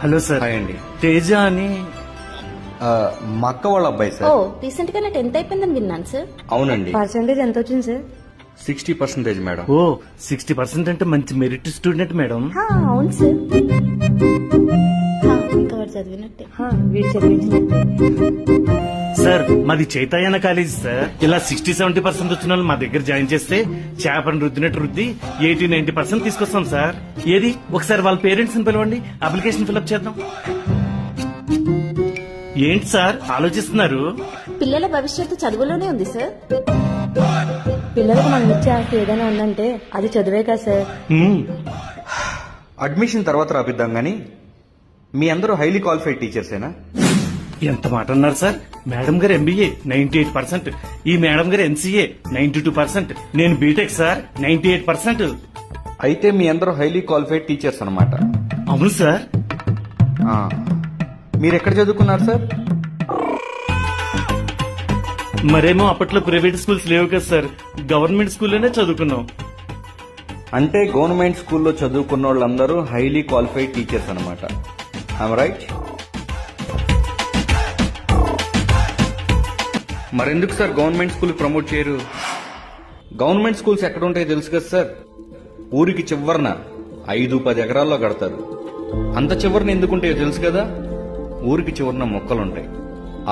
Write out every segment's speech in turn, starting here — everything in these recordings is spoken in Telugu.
Hello sir. హాయ్ అండి. తేజ అని మా అక్క వాళ్ళ అబ్బాయి ఓ సార్. రీసెంట్ గానే 10th అయిపోయిందని విన్నాను సార్. అవునండి. పర్సెంటేజ్ ఎంత వచ్చింది సార్? 60% మేడం. ఓ 60% అంటే మంచి మెరిట్ స్టూడెంట్ మేడం. అవును సార్. ఇంకా వాడు చదివినట్టే. వీడు చదివించినట్టే. సార్ మాది చైతన్య కాలేజీ సార్. ఇలా 60-70% వచ్చిన వాళ్ళు మా దగ్గర జాయిన్ చేస్తే చేపను రుద్దినట్టు రుద్ది 80-90% తీసుకొస్తాం సార్. ఏది ఒకసారి వాళ్ళ పేరెంట్స్ ని పిలవండి, అప్లికేషన్ ఫిల్అప్ చేద్దాం. ఏంటి సార్ ఆలోచిస్తున్నారు? పిల్లల భవిష్యత్తు చదువులోనే ఉంది సార్. పిల్లలకు మనం ఇచ్చే ఆస్తి ఏదైనా ఉందంటే అది చదివే కదా సార్. అడ్మిషన్ తర్వాత రాపిద్దాం గానీ మీ అందరూ హైలీ క్వాలిఫైడ్ టీచర్సేనా? ఎంత మాట అన్నారు సార్. మేడం గారు MBA 98%, ఈ మేడం గారు MCA 92%, నేను బీటెక్ సార్ 98%. అయితే మీ అందరూ హైలీ క్వాలిఫైడ్ టీచర్స్ అన్నమాట. అవును సార్. మీరు ఎక్కడ చదువుకున్నారు సార్? మరేమో అప్పట్లో ప్రైవేట్ స్కూల్స్ లేవు కదా సార్, గవర్నమెంట్ స్కూల్లోనే చదువుకున్నాం. అంటే గవర్నమెంట్ స్కూల్లో చదువుకున్న వాళ్ళందరూ హైలీ క్వాలిఫైడ్ టీచర్స్ అన్నమాట. I'm right? మరెందుకు సార్ గవర్నమెంట్ స్కూల్ ప్రమోట్ చేయరు? గవర్నమెంట్ స్కూల్స్ ఎక్కడ ఉంటాయో తెలుసు కదా సార్. ఊరికి చివరన 5-10 ఎకరాల్లో కడతారు. అంత చివరన ఎందుకుంటాయో తెలుసు కదా. ఊరికి చివరన మొక్కలుంటాయి,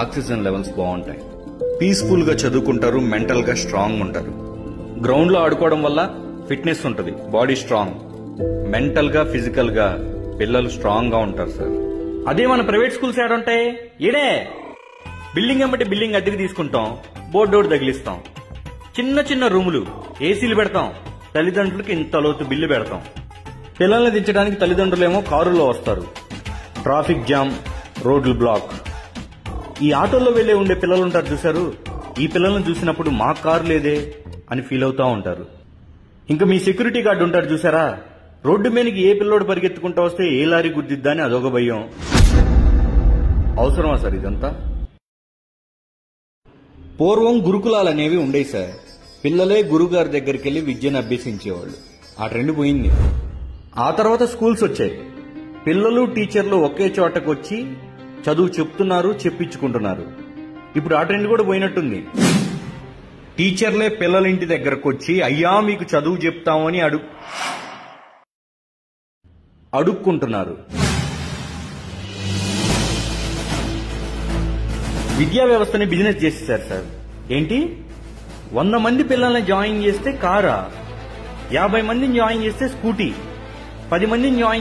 ఆక్సిజన్ లెవెల్స్ బాగుంటాయి, పీస్ఫుల్ గా చదువుకుంటారు, మెంటల్ గా స్ట్రాంగ్ ఉంటారు. గ్రౌండ్ లో ఆడుకోవడం వల్ల ఫిట్నెస్ ఉంటుంది, బాడీ స్ట్రాంగ్, మెంటల్ గా ఫిజికల్ గా పిల్లలు స్ట్రాంగ్ గా ఉంటారు సార్. అదే మన ప్రైవేట్ స్కూల్స్ ఏడుంటాయి? ఈడే బిల్డింగ్ ఎమ్మటి బిల్డింగ్ అద్దెకి తీసుకుంటాం, బోర్డు తగిలిస్తాం, చిన్న చిన్న రూములు, ఏసీలు పెడతాం, తల్లిదండ్రులకి ఇంత లోతు బిల్లు పెడతాం. పిల్లల్ని దించడానికి తల్లిదండ్రులేమో కారులో వస్తారు, ట్రాఫిక్ జామ్, రోడ్లు బ్లాక్. ఈ ఆటోల్లో వెళ్లే ఉండే పిల్లలు ఉంటారు చూసారు, ఈ పిల్లలను చూసినప్పుడు మా కారు లేదే అని ఫీల్ అవుతా ఉంటారు. ఇంకా మీ సెక్యూరిటీ గార్డు ఉంటారు చూసారా, రోడ్డు మీదకి ఏ పిల్లోడు పరిగెత్తుకుంటా వస్తే ఏ లారీ గుద్దిద్దా అని అదొక భయం. అవసరమా సార్ ఇదంతా? పూర్వం గురుకులాలు అనేవి ఉండేవి సార్. పిల్లలే గురుగారి దగ్గరికి వెళ్లి విద్యను అభ్యసించేవాళ్ళు. ఆ ట్రెండ్ పోయింది. ఆ తర్వాత స్కూల్స్ వచ్చాయి. పిల్లలు టీచర్లు ఒకే చోటకు వచ్చి చదువు చెప్తున్నారు, చెప్పించుకుంటున్నారు. ఇప్పుడు ఆ ట్రెండ్ కూడా పోయినట్టుంది. టీచర్లే పిల్లల ఇంటి దగ్గరకు వచ్చి అయ్యా మీకు చదువు చెప్తామని అడుక్కుంటున్నారు. విద్యా వ్యవస్థని బిజినెస్ చేసేసారు సార్. ఏంటి 100 మంది పిల్లల్ని జాయిన్ చేస్తే కారా, 50 మందిని జాయిన్ చేస్తే స్కూటీ, 10 మందిని జాయిన్